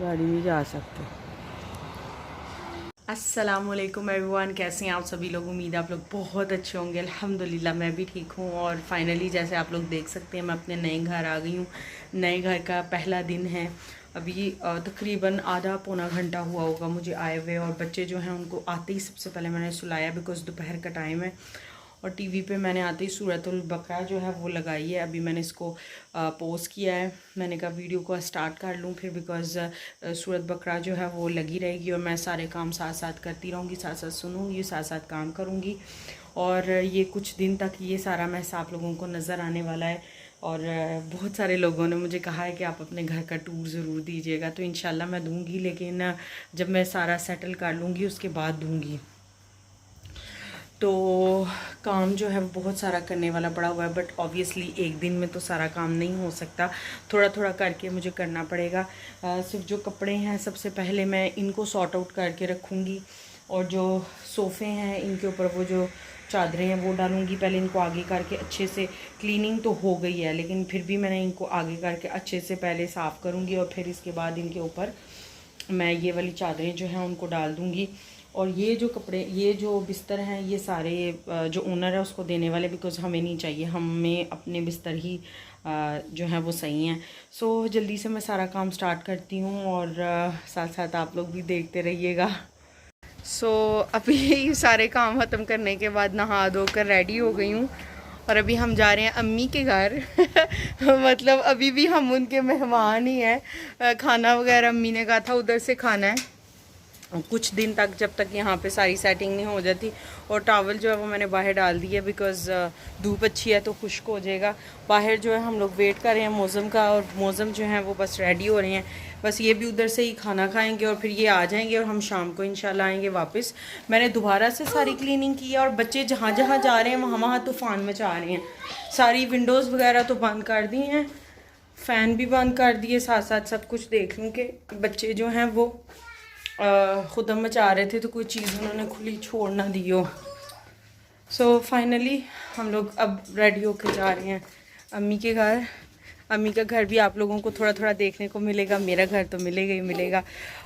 गाड़ी में जा सकते। अस्सलामुअलैकुम एवरीवन, कैसे हैं आप सभी लोग। उम्मीद है आप लोग बहुत अच्छे होंगे। अल्हम्दुलिल्लाह मैं भी ठीक हूँ। और फाइनली जैसे आप लोग देख सकते हैं मैं अपने नए घर आ गई हूँ। नए घर का पहला दिन है। अभी तकरीबन आधा पौना घंटा हुआ होगा मुझे आए हुए। और बच्चे जो हैं उनको आते ही सबसे पहले मैंने सुलाया, बिकॉज़ दोपहर का टाइम है। और टीवी पे मैंने आते ही सूरतुल बकरा जो है वो लगाई है। अभी मैंने इसको पोस्ट किया है। मैंने कहा वीडियो को स्टार्ट कर लूँ फिर, बिकॉज़ सूरत बकरा जो है वो लगी रहेगी और मैं सारे काम साथ साथ करती रहूँगी, साथ साथ सुनूँगी, साथ साथ काम करूँगी। और ये कुछ दिन तक ये सारा मैस आप लोगों को नज़र आने वाला है। और बहुत सारे लोगों ने मुझे कहा है कि आप अपने घर का टूर ज़रूर दीजिएगा, तो इंशाल्लाह मैं दूँगी, लेकिन जब मैं सारा सेटल कर लूँगी उसके बाद दूँगी। तो काम जो है वो बहुत सारा करने वाला पड़ा हुआ है, बट ऑब्वियसली एक दिन में तो सारा काम नहीं हो सकता, थोड़ा थोड़ा करके मुझे करना पड़ेगा। सिर्फ जो कपड़े हैं सबसे पहले मैं इनको सॉर्ट आउट करके रखूँगी। और जो सोफ़े हैं इनके ऊपर वो जो चादरें हैं वो डालूँगी। पहले इनको आगे करके अच्छे से, क्लीनिंग तो हो गई है लेकिन फिर भी मैंने इनको आगे करके अच्छे से पहले साफ़ करूँगी। और फिर इसके बाद इनके ऊपर मैं ये वाली चादरें जो हैं उनको डाल दूँगी। और ये जो कपड़े, ये जो बिस्तर हैं, ये सारे जो ओनर है उसको देने वाले, बिकॉज़ हमें नहीं चाहिए, हमें अपने बिस्तर ही जो है वो सही हैं। सो जल्दी से मैं सारा काम स्टार्ट करती हूँ और साथ साथ आप लोग भी देखते रहिएगा। सो अभी सारे काम ख़त्म करने के बाद नहा धो कर रेडी हो गई हूँ और अभी हम जा रहे हैं अम्मी के घर। मतलब अभी भी हम उनके मेहमान ही हैं। खाना वगैरह अम्मी ने कहा था उधर से खाना है कुछ दिन तक, जब तक यहाँ पे सारी सेटिंग नहीं हो जाती। और टॉवल जो है वो मैंने बाहर डाल दी है, बिकॉज़ धूप अच्छी है तो खुश्क हो जाएगा। बाहर जो है हम लोग वेट कर रहे हैं मौसम का, और मौसम जो है वो बस रेडी हो रहे हैं। बस ये भी उधर से ही खाना खाएंगे और फिर ये आ जाएंगे और हम शाम को इंशाल्लाह आएंगे वापस। मैंने दोबारा से सारी क्लीनिंग की है और बच्चे जहाँ जहाँ जा रहे हैं वहाँ वहाँ तूफ़ान मचा रहे हैं। सारी विंडोज़ वगैरह तो बंद कर दी हैं, फ़ैन भी बंद कर दिए, साथ साथ सब कुछ देख लूँ कि बच्चे जो हैं वो खुद मचा रहे थे तो कोई चीज़ उन्होंने खुली छोड़ ना दी हो। सो फाइनली हम लोग अब रेडी होकर जा रहे हैं अम्मी के घर। अम्मी का घर भी आप लोगों को थोड़ा थोड़ा देखने को मिलेगा, मेरा घर तो मिलेगा ही मिलेगा।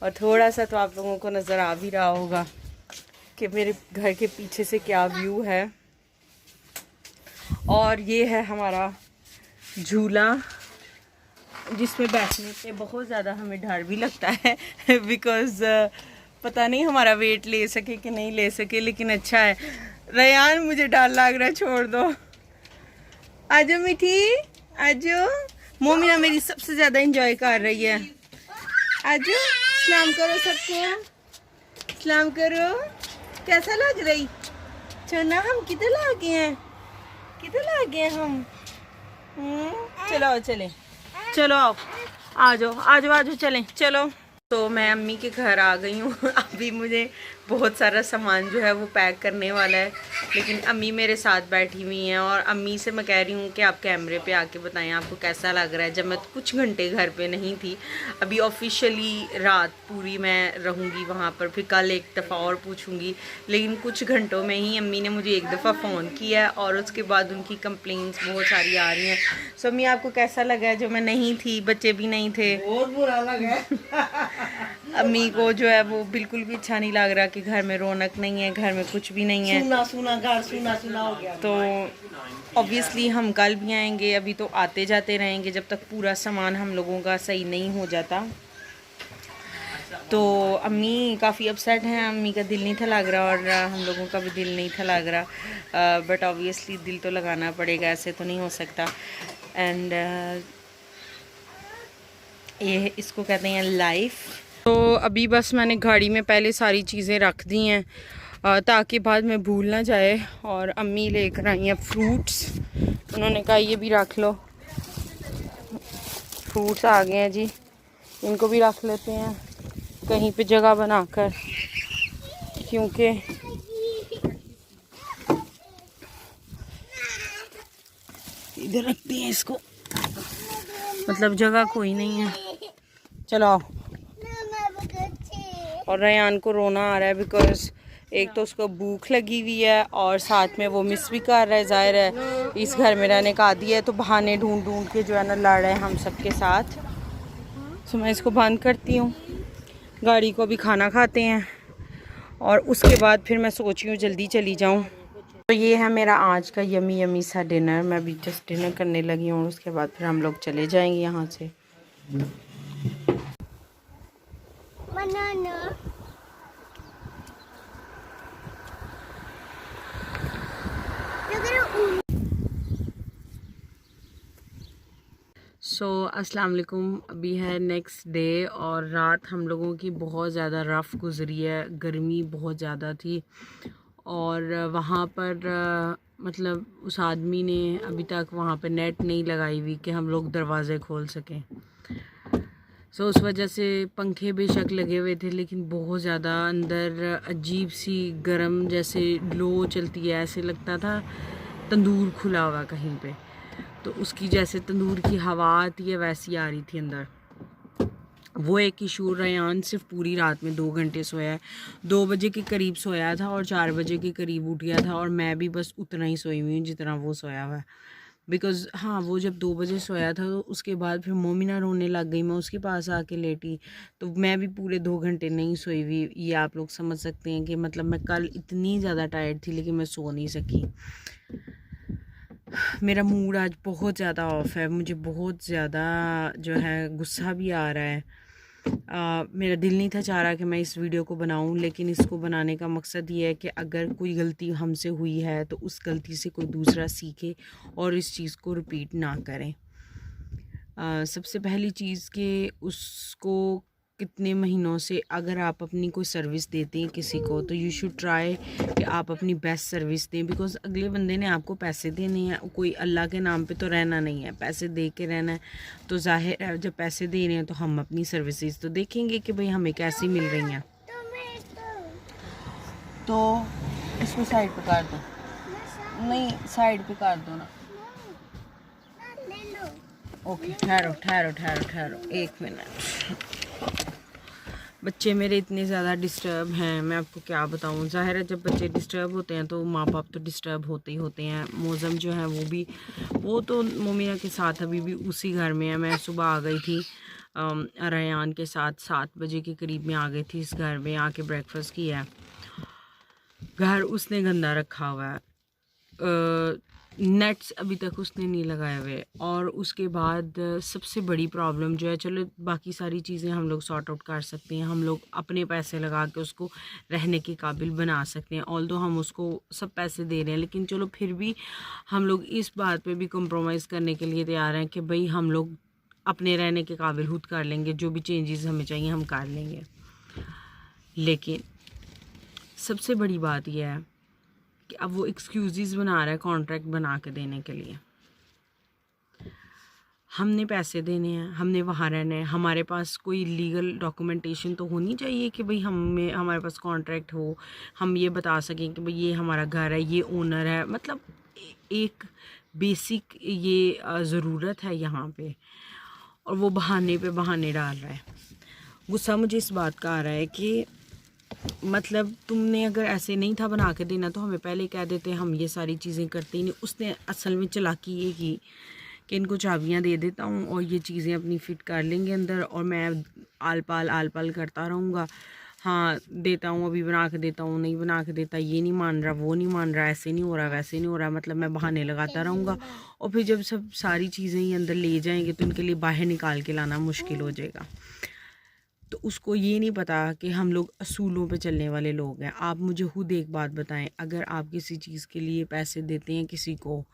और थोड़ा सा तो आप लोगों को नज़र आ भी रहा होगा कि मेरे घर के पीछे से क्या व्यू है। और ये है हमारा झूला, जिसमें बैठने पे बहुत ज़्यादा हमें डर भी लगता है बिकॉज़ पता नहीं हमारा वेट ले सके कि नहीं ले सके, लेकिन अच्छा है। रेयान मुझे डर लग रहा है, छोड़ दो। आजो मीठी, आजो। मोमिना मेरी सबसे ज़्यादा इंजॉय कर रही है। आजो, सलाम करो सबको, सलाम करो। कैसा लग रही छोना? हम किधर ला गए हैं, किधर ला गए हम? चलो आओ, चलें, चलो आओ, आ जाओ आ जाओ आ जाओ, चलें चलो। तो मैं अम्मी के घर आ गई हूँ। अभी मुझे बहुत सारा सामान जो है वो पैक करने वाला है, लेकिन अम्मी मेरे साथ बैठी हुई हैं। और अम्मी से मैं कह रही हूँ कि आप कैमरे पे आके बताएं आपको कैसा लग रहा है। जब मैं कुछ घंटे घर पे नहीं थी, अभी ऑफिशियली रात पूरी मैं रहूँगी वहाँ पर, फिर कल एक दफ़ा और पूछूँगी, लेकिन कुछ घंटों में ही अम्मी ने मुझे एक दफ़ा फ़ोन किया है और उसके बाद उनकी कंप्लेंट्स बहुत सारी आ रही हैं। सो अम्मी आपको कैसा लगा है जो मैं नहीं थी, बच्चे भी नहीं थे? बहुत बुरा लगा। अम्मी को जो है वो बिल्कुल भी अच्छा नहीं लग रहा कि घर में रौनक नहीं है, घर में कुछ भी नहीं है। सुना सुना घर सुना सुना हो गया। तो ऑब्वियसली हम कल भी आएंगे, अभी तो आते जाते रहेंगे जब तक पूरा सामान हम लोगों का सही नहीं हो जाता। तो अम्मी काफ़ी अपसेट हैं, अम्मी का दिल नहीं था लग रहा और हम लोगों का भी दिल नहीं था लग रहा, बट ऑब्वियसली दिल तो लगाना पड़ेगा, ऐसे तो नहीं हो सकता। एंड ये इसको कहते हैं लाइफ। तो अभी बस मैंने गाड़ी में पहले सारी चीज़ें रख दी हैं ताकि बाद में भूल ना जाए। और अम्मी लेकर आई हैं फ्रूट्स, उन्होंने कहा ये भी रख लो। फ्रूट्स आ गए हैं जी, इनको भी रख लेते हैं कहीं पे जगह बनाकर, क्योंकि इधर रखते हैं इसको, मतलब जगह कोई नहीं है। चलो आओ। और रेयान को रोना आ रहा है बिकॉज एक तो उसको भूख लगी हुई है और साथ में वो मिस भी कर रहा है। ज़ाहिर है इस घर में रहने का आदी है, तो बहाने ढूंढ ढूंढ के जो है ना लड़ रहे हैं हम सबके साथ। सो मैं इसको बंद करती हूँ, गाड़ी को भी खाना खाते हैं और उसके बाद फिर मैं सोच रही हूँ जल्दी चली जाऊँ। तो ये है मेरा आज का यमी यमी सा डिनर। मैं अभी जस्ट डिनर करने लगी हूँ, उसके बाद फिर हम लोग चले जाएंगे यहाँ से। अस्सलाम वालेकुम। अभी है नेक्स्ट डे और रात हम लोगों की बहुत ज़्यादा रफ़ गुज़री है। गर्मी बहुत ज़्यादा थी और वहाँ पर मतलब उस आदमी ने अभी तक वहाँ पे नेट नहीं लगाई हुई कि हम लोग दरवाज़े खोल सकें। उस वजह से पंखे बेशक लगे हुए थे लेकिन बहुत ज़्यादा अंदर अजीब सी गर्म जैसे लो चलती है, ऐसे लगता था तंदूर खुला हुआ कहीं पे। तो उसकी जैसे तंदूर की हवा आती है वैसी आ रही थी अंदर। वो एक इशू। रेयान सिर्फ पूरी रात में 2 घंटे सोया है। 2 बजे के करीब सोया था और 4 बजे के करीब उठ गया था और मैं भी बस उतना ही सोई हुई हूँ जितना वो सोया हुआ है। बिकॉज़ हाँ, वो जब 2 बजे सोया था तो उसके बाद फिर मोमिना रोने लग गई, मैं उसके पास आके लेटी, तो मैं भी पूरे 2 घंटे नहीं सोई हुई। ये आप लोग समझ सकते हैं कि मतलब मैं कल इतनी ज़्यादा टायर्ड थी लेकिन मैं सो नहीं सकी। मेरा मूड आज बहुत ज़्यादा ऑफ है, मुझे बहुत ज़्यादा जो है गुस्सा भी आ रहा है। मेरा दिल नहीं था चाह रहा कि मैं इस वीडियो को बनाऊं, लेकिन इसको बनाने का मकसद ये है कि अगर कोई गलती हमसे हुई है तो उस गलती से कोई दूसरा सीखे और इस चीज़ को रिपीट ना करें। सबसे पहली चीज़ कि उसको कितने महीनों से अगर आप अपनी कोई सर्विस देते हैं किसी को तो यू शुड ट्राई कि आप अपनी बेस्ट सर्विस दें। बिकॉज़ अगले बंदे ने आपको पैसे देने हैं, कोई अल्लाह के नाम पे तो रहना नहीं है, पैसे दे के रहना है। तो जाहिर है जब पैसे दे रहे हैं तो हम अपनी सर्विसेज तो देखेंगे कि भाई हमें कैसी मिल रही हैं। तो इसको साइड पे कर दो, नहीं साइड पे कर दो ना। ओके, ठहरो ठहरो ठहरो ठहरो 1 मिनट। बच्चे मेरे इतने ज़्यादा डिस्टर्ब हैं, मैं आपको क्या बताऊं। ज़ाहिर है जब बच्चे डिस्टर्ब होते हैं तो माँ बाप तो डिस्टर्ब होते ही होते हैं। मौज़म जो है वो तो मोमिना के साथ अभी भी उसी घर में है। मैं सुबह आ गई थी रेयान के साथ, 7 बजे के करीब में आ गई थी इस घर में, आके ब्रेकफास्ट किया है। घर उसने गंदा रखा हुआ है, नेट्स अभी तक उसने नहीं लगाए हुए। और उसके बाद सबसे बड़ी प्रॉब्लम जो है, चलो बाकी सारी चीज़ें हम लोग सॉर्ट आउट कर सकते हैं, हम लोग अपने पैसे लगा के उसको रहने के काबिल बना सकते हैं। ऑल्दो हम उसको सब पैसे दे रहे हैं लेकिन चलो फिर भी हम लोग इस बात पे भी कॉम्प्रोमाइज़ करने के लिए तैयार हैं कि भाई हम लोग अपने रहने के काबिल खुद कर लेंगे, जो भी चेंजेस हमें चाहिए हम कर लेंगे। लेकिन सबसे बड़ी बात यह है कि अब वो एक्सक्यूज़ बना रहा है कॉन्ट्रैक्ट बना के देने के लिए। हमने पैसे देने हैं, हमने वहाँ रहना है, हमारे पास कोई लीगल डॉक्यूमेंटेशन तो होनी चाहिए कि भाई हमारे पास कॉन्ट्रैक्ट हो, हम ये बता सकें कि भाई ये हमारा घर है, ये ओनर है। मतलब एक बेसिक ये ज़रूरत है यहाँ पे, और वो बहाने पे बहाने डाल रहा है। गुस्सा मुझे इस बात का आ रहा है कि मतलब तुमने अगर ऐसे नहीं था बना के देना तो हमें पहले कह देते, हम ये सारी चीज़ें करते ही नहीं। उसने असल में चालाकी ये की कि इनको चाबियां दे देता हूँ और ये चीज़ें अपनी फ़िट कर लेंगे अंदर और मैं आल पाल करता रहूँगा। हाँ देता हूँ, अभी बना के देता हूँ, नहीं बना के देता, ये नहीं मान रहा, वो नहीं मान रहा, ऐसे नहीं हो रहा, वैसे नहीं हो रहा। मतलब मैं बहाने लगाता रहूँगा और फिर जब सब सारी चीज़ें ही अंदर ले जाएंगे तो इनके लिए बाहर निकाल के लाना मुश्किल हो जाएगा। तो उसको ये नहीं पता कि हम लोग असूलों पे चलने वाले लोग हैं। आप मुझे खुद एक बात बताएं, अगर आप किसी चीज़ के लिए पैसे देते हैं किसी को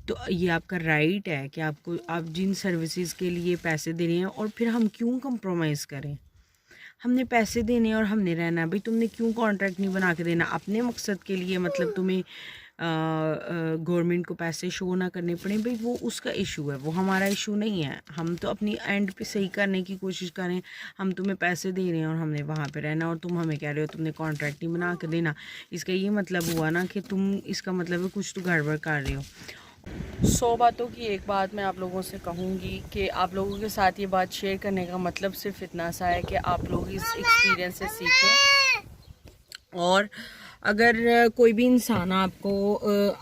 तो ये आपका राइट है कि आप जिन सर्विसेज के लिए पैसे दे रहे हैं, और फिर हम क्यों कंप्रोमाइज़ करें। हमने पैसे देने और हमने रहना है। भाई तुमने क्यों कॉन्ट्रैक्ट नहीं बना के देना अपने मकसद के लिए, मतलब तुम्हें गवर्नमेंट को पैसे शो ना करने पड़े, भाई वो उसका इशू है, वो हमारा इशू नहीं है। हम तो अपनी एंड पे सही करने की कोशिश करें। हम तुम्हें पैसे दे रहे हैं और हमने वहाँ पे रहना, और तुम हमें कह रहे हो तुमने कॉन्ट्रैक्ट नहीं बना के देना। इसका ये मतलब हुआ ना कि तुम, इसका मतलब है कुछ तो गड़बड़ कर रहे हो। 100 बातों की एक बात मैं आप लोगों से कहूँगी कि आप लोगों के साथ ये बात शेयर करने का मतलब सिर्फ इतना सा है कि आप लोग इस एक्सपीरियंस से सीखें और अगर कोई भी इंसान आपको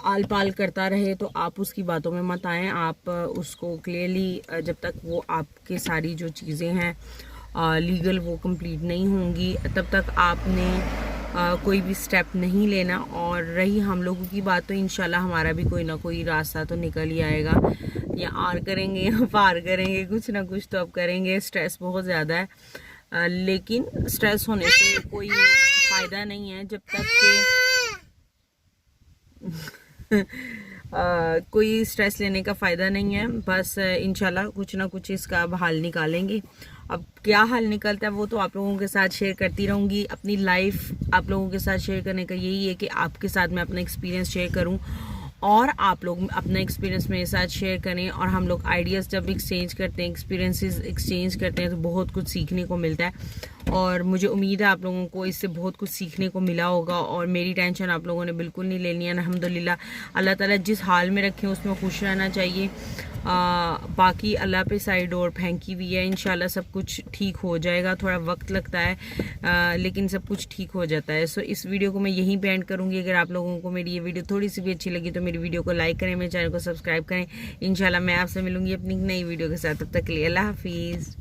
आल पाल करता रहे तो आप उसकी बातों में मत आएँ। आप उसको क्लियरली, जब तक वो आपके सारी जो चीज़ें हैं लीगल वो कंप्लीट नहीं होंगी, तब तक आपने कोई भी स्टेप नहीं लेना। और रही हम लोगों की बात, तो इंशाल्लाह हमारा भी कोई ना कोई रास्ता तो निकल ही आएगा। या आर करेंगे या पार करेंगे, कुछ ना कुछ तो अब करेंगे। स्ट्रेस बहुत ज़्यादा है, लेकिन स्ट्रेस होने से कोई फ़ायदा नहीं है जब तक कि कोई स्ट्रेस लेने का फ़ायदा नहीं है। बस इंशाल्लाह कुछ ना कुछ इसका अब हल निकालेंगे। अब क्या हल निकलता है वो तो आप लोगों के साथ शेयर करती रहूँगी। अपनी लाइफ आप लोगों के साथ शेयर करने का यही है कि आपके साथ मैं अपना एक्सपीरियंस शेयर करूँ और आप लोग अपना एक्सपीरियंस मेरे साथ शेयर करें। और हम लोग आइडियाज़ जब एक्सचेंज करते हैं, एक्सपीरियंसेस एक्सचेंज करते हैं, तो बहुत कुछ सीखने को मिलता है। और मुझे उम्मीद है आप लोगों को इससे बहुत कुछ सीखने को मिला होगा। और मेरी टेंशन आप लोगों ने बिल्कुल नहीं लेनी है। अल्हम्दुलिल्लाह, अल्लाह ताला जिस हाल में रखे उसमें खुश रहना चाहिए। बाकी अल्लाह पे साइड और फेंकी हुई है। इंशाल्लाह सब कुछ ठीक हो जाएगा। थोड़ा वक्त लगता है, लेकिन सब कुछ ठीक हो जाता है। सो इस वीडियो को मैं यहीं पे एंड करूँगी। अगर आप लोगों को मेरी ये वीडियो थोड़ी सी भी अच्छी लगी तो मेरी वीडियो को लाइक करें, मेरे चैनल को सब्सक्राइब करें। इंशाल्लाह मैं आपसे मिलूंगी अपनी नई वीडियो के साथ। तब तक के लिए अल्लाह हाफिज़।